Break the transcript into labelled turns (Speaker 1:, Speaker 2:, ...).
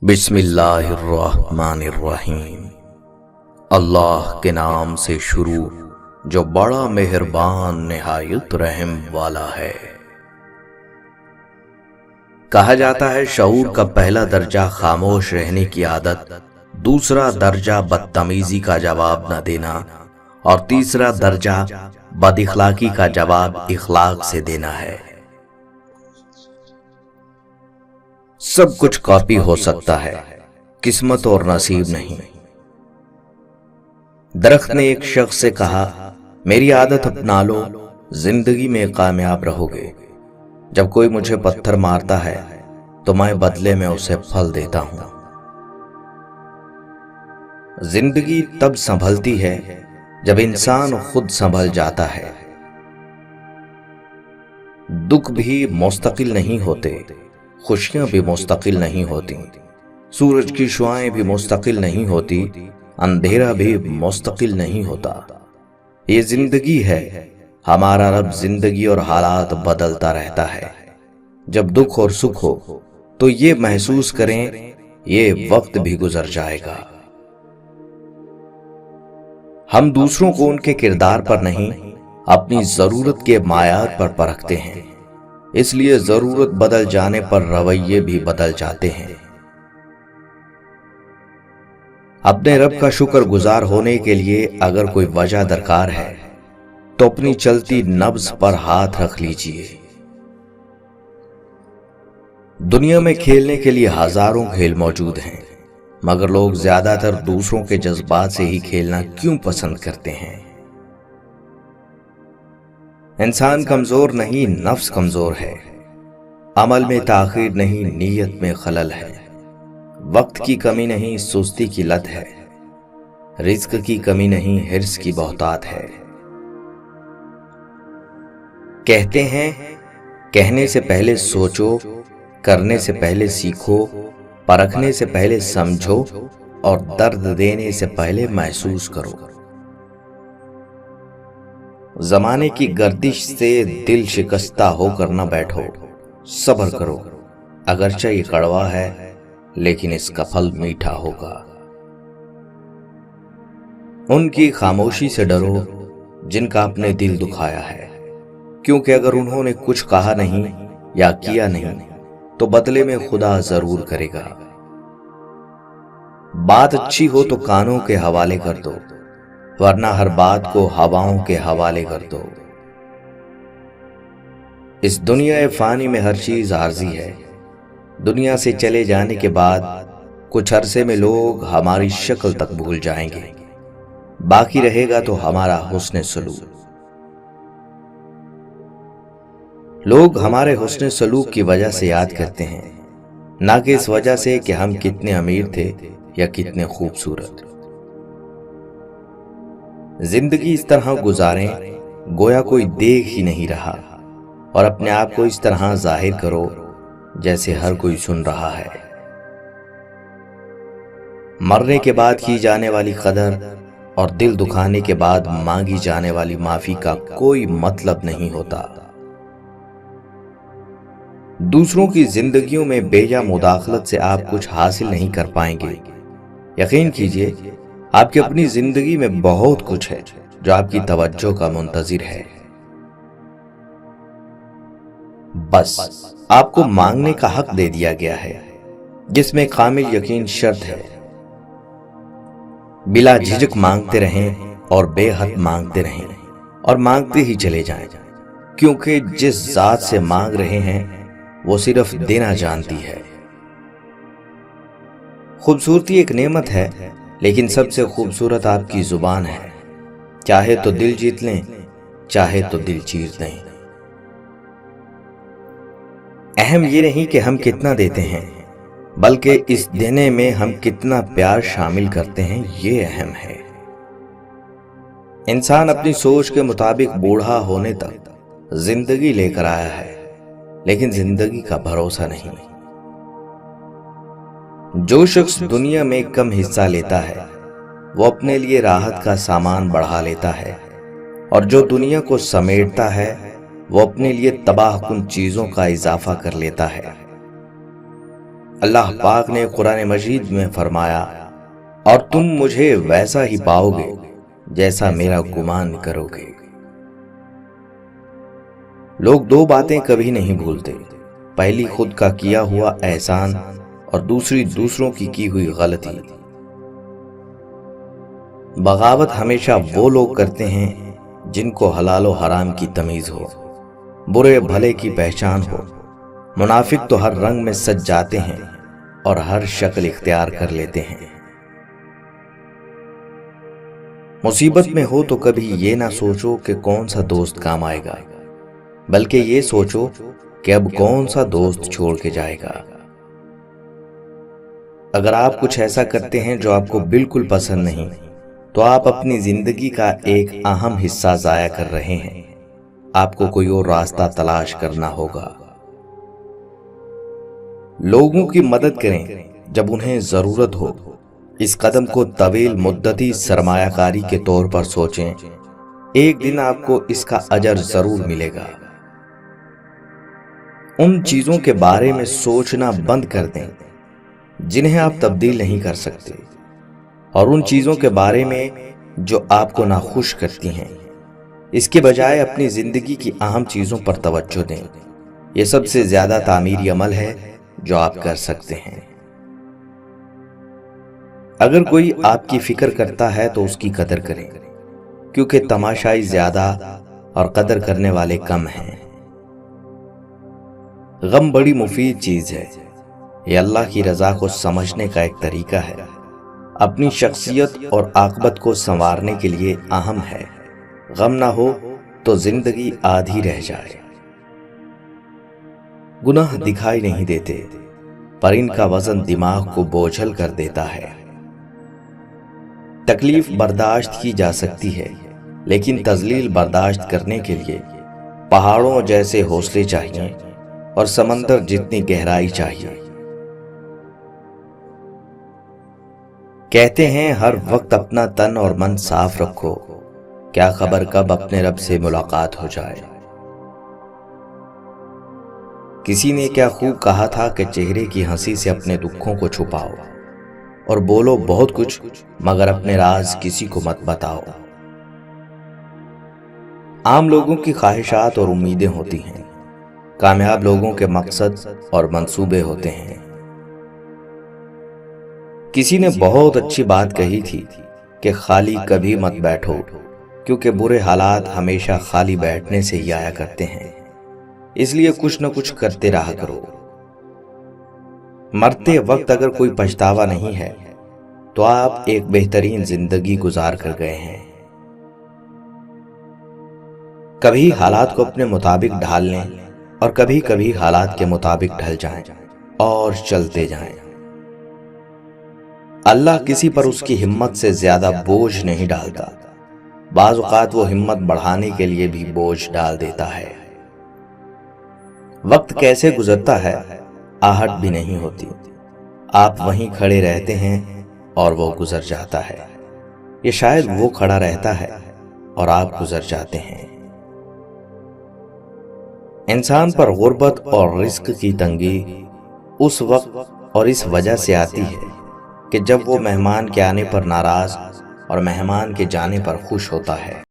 Speaker 1: بسم اللہ الرحمن الرحیم۔ اللہ کے نام سے شروع جو بڑا مہربان نہایت رحم والا ہے۔ کہا جاتا ہے شعور کا پہلا درجہ خاموش رہنے کی عادت، دوسرا درجہ بدتمیزی کا جواب نہ دینا اور تیسرا درجہ بد اخلاقی کا جواب اخلاق سے دینا ہے۔ سب کچھ کاپی ہو سکتا ہے، قسمت اور نصیب نہیں۔ درخت نے ایک شخص سے کہا، میری عادت اپنا لو، زندگی میں کامیاب رہو گے۔ جب کوئی مجھے پتھر مارتا ہے تو میں بدلے میں اسے پھل دیتا ہوں۔ زندگی تب سنبھلتی ہے جب انسان خود سنبھل جاتا ہے۔ دکھ بھی مستقل نہیں ہوتے، خوشیاں بھی مستقل نہیں ہوتی، سورج کی شعاعیں بھی مستقل نہیں ہوتی، اندھیرا بھی مستقل نہیں ہوتا۔ یہ زندگی ہے، ہمارا رب زندگی اور حالات بدلتا رہتا ہے۔ جب دکھ اور سکھ ہو تو یہ محسوس کریں یہ وقت بھی گزر جائے گا۔ ہم دوسروں کو ان کے کردار پر نہیں، اپنی ضرورت کے معیار پر پرکھتے ہیں، اس لیے ضرورت بدل جانے پر رویے بھی بدل جاتے ہیں۔ اپنے رب کا شکر گزار ہونے کے لیے اگر کوئی وجہ درکار ہے تو اپنی چلتی نبض پر ہاتھ رکھ لیجئے۔ دنیا میں کھیلنے کے لیے ہزاروں کھیل موجود ہیں، مگر لوگ زیادہ تر دوسروں کے جذبات سے ہی کھیلنا کیوں پسند کرتے ہیں؟ انسان کمزور نہیں، نفس کمزور ہے۔ عمل میں تاخیر نہیں، نیت میں خلل ہے۔ وقت کی کمی نہیں، سستی کی لت ہے۔ رزق کی کمی نہیں، حرص کی بہتات ہے۔ کہتے ہیں کہنے سے پہلے سوچو، کرنے سے پہلے سیکھو، پرکھنے سے پہلے سمجھو اور درد دینے سے پہلے محسوس کرو۔ زمانے کی گردش سے دل شکستہ ہو کر نہ بیٹھو، صبر کرو، اگرچہ یہ کڑوا ہے لیکن اس کا پھل میٹھا ہوگا۔ ان کی خاموشی سے ڈرو جن کا اپنے دل دکھایا ہے، کیونکہ اگر انہوں نے کچھ کہا نہیں یا کیا نہیں تو بدلے میں خدا ضرور کرے گا۔ بات اچھی ہو تو کانوں کے حوالے کر دو، ورنہ ہر بات کو ہواؤں کے حوالے کر دو۔ اس دنیا فانی میں ہر چیز عارضی ہے۔ دنیا سے چلے جانے کے بعد کچھ عرصے میں لوگ ہماری شکل تک بھول جائیں گے، باقی رہے گا تو ہمارا حسن سلوک۔ لوگ ہمارے حسن سلوک کی وجہ سے یاد کرتے ہیں، نہ کہ اس وجہ سے کہ ہم کتنے امیر تھے یا کتنے خوبصورت۔ زندگی اس طرح گزاریں گویا کوئی دیکھ ہی نہیں رہا، اور اپنے آپ کو اس طرح ظاہر کرو جیسے ہر کوئی سن رہا ہے۔ مرنے کے بعد کی جانے والی قدر اور دل دکھانے کے بعد مانگی جانے والی معافی کا کوئی مطلب نہیں ہوتا۔ دوسروں کی زندگیوں میں بیجا مداخلت سے آپ کچھ حاصل نہیں کر پائیں گے۔ یقین کیجئے آپ کی اپنی زندگی میں بہت کچھ ہے جو آپ کی توجہ کا منتظر ہے، بس آپ کو مانگنے کا حق دے دیا گیا ہے، جس میں کامل یقین شرط ہے۔ بلا جھجک مانگتے رہیں اور بے حد مانگتے رہیں اور مانگتے ہی چلے جائیں، کیونکہ جس ذات سے مانگ رہے ہیں وہ صرف دینا جانتی ہے۔ خوبصورتی ایک نعمت ہے، لیکن سب سے خوبصورت آپ کی زبان ہے۔ چاہے تو دل جیت لیں، چاہے تو دل چیر دیں۔ اہم یہ نہیں کہ ہم کتنا دیتے ہیں، بلکہ اس دینے میں ہم کتنا پیار شامل کرتے ہیں، یہ اہم ہے۔ انسان اپنی سوچ کے مطابق بوڑھا ہونے تک زندگی لے کر آیا ہے، لیکن زندگی کا بھروسہ نہیں۔ جو شخص دنیا میں کم حصہ لیتا ہے وہ اپنے لیے راحت کا سامان بڑھا لیتا ہے، اور جو دنیا کو سمیٹتا ہے وہ اپنے لیے تباہ کن چیزوں کا اضافہ کر لیتا ہے۔ اللہ پاک نے قرآن مجید میں فرمایا، اور تم مجھے ویسا ہی پاؤ گے جیسا میرا گمان کرو گے۔ لوگ دو باتیں کبھی نہیں بھولتے، پہلی خود کا کیا ہوا احسان اور دوسری دوسروں کی ہوئی غلطی۔ بغاوت ہمیشہ وہ لوگ کرتے ہیں جن کو حلال و حرام کی تمیز ہو، برے بھلے کی پہچان ہو۔ منافق تو ہر رنگ میں سج جاتے ہیں اور ہر شکل اختیار کر لیتے ہیں۔ مصیبت میں ہو تو کبھی یہ نہ سوچو کہ کون سا دوست کام آئے گا، بلکہ یہ سوچو کہ اب کون سا دوست چھوڑ کے جائے گا۔ اگر آپ کچھ ایسا کرتے ہیں جو آپ کو بالکل پسند نہیں، تو آپ اپنی زندگی کا ایک اہم حصہ ضائع کر رہے ہیں۔ آپ کو کوئی اور راستہ تلاش کرنا ہوگا۔ لوگوں کی مدد کریں جب انہیں ضرورت ہو۔ اس قدم کو طویل مدتی سرمایہ کاری کے طور پر سوچیں، ایک دن آپ کو اس کا اجر ضرور ملے گا۔ ان چیزوں کے بارے میں سوچنا بند کر دیں جنہیں آپ تبدیل نہیں کر سکتے، اور ان چیزوں کے بارے میں جو آپ کو ناخوش کرتی ہیں۔ اس کے بجائے اپنی زندگی کی اہم چیزوں پر توجہ دیں۔ یہ سب سے زیادہ تعمیری عمل ہے جو آپ کر سکتے ہیں۔ اگر کوئی آپ کی فکر کرتا ہے تو اس کی قدر کریں، کیونکہ تماشائی زیادہ اور قدر کرنے والے کم ہیں۔ غم بڑی مفید چیز ہے۔ یہ اللہ کی رضا کو سمجھنے کا ایک طریقہ ہے، اپنی شخصیت اور عاقبت کو سنوارنے کے لیے اہم ہے۔ غم نہ ہو تو زندگی آدھی رہ جائے۔ گناہ دکھائی نہیں دیتے، پر ان کا وزن دماغ کو بوجھل کر دیتا ہے۔ تکلیف برداشت کی جا سکتی ہے، لیکن تذلیل برداشت کرنے کے لیے پہاڑوں جیسے حوصلے چاہیے اور سمندر جتنی گہرائی چاہیے۔ کہتے ہیں ہر وقت اپنا تن اور من صاف رکھو، کیا خبر کب اپنے رب سے ملاقات ہو جائے۔ کسی نے کیا خوب کہا تھا کہ چہرے کی ہنسی سے اپنے دکھوں کو چھپاؤ، اور بولو بہت کچھ مگر اپنے راز کسی کو مت بتاؤ۔ عام لوگوں کی خواہشات اور امیدیں ہوتی ہیں، کامیاب لوگوں کے مقصد اور منصوبے ہوتے ہیں۔ کسی نے بہت اچھی بات کہی تھی کہ خالی کبھی مت بیٹھو، کیونکہ برے حالات ہمیشہ خالی بیٹھنے سے ہی آیا کرتے ہیں۔ اس لیے کچھ نہ کچھ کرتے رہا کرو۔ مرتے وقت اگر کوئی پچھتاوا نہیں ہے تو آپ ایک بہترین زندگی گزار کر گئے ہیں۔ کبھی حالات کو اپنے مطابق ڈھال لیں اور کبھی کبھی حالات کے مطابق ڈھل جائیں اور چلتے جائیں۔ اللہ کسی پر اس کی ہمت سے زیادہ بوجھ نہیں ڈالتا، بعض اوقات وہ ہمت بڑھانے کے لیے بھی بوجھ ڈال دیتا ہے۔ وقت کیسے گزرتا ہے، آہٹ بھی نہیں ہوتی، آپ وہیں کھڑے رہتے ہیں اور وہ گزر جاتا ہے، یہ شاید وہ کھڑا رہتا ہے اور آپ گزر جاتے ہیں۔ انسان پر غربت اور رزق کی تنگی اس وقت اور اس وجہ سے آتی ہے کہ جب وہ مہمان کے آنے پر ناراض اور مہمان کے جانے پر خوش ہوتا ہے۔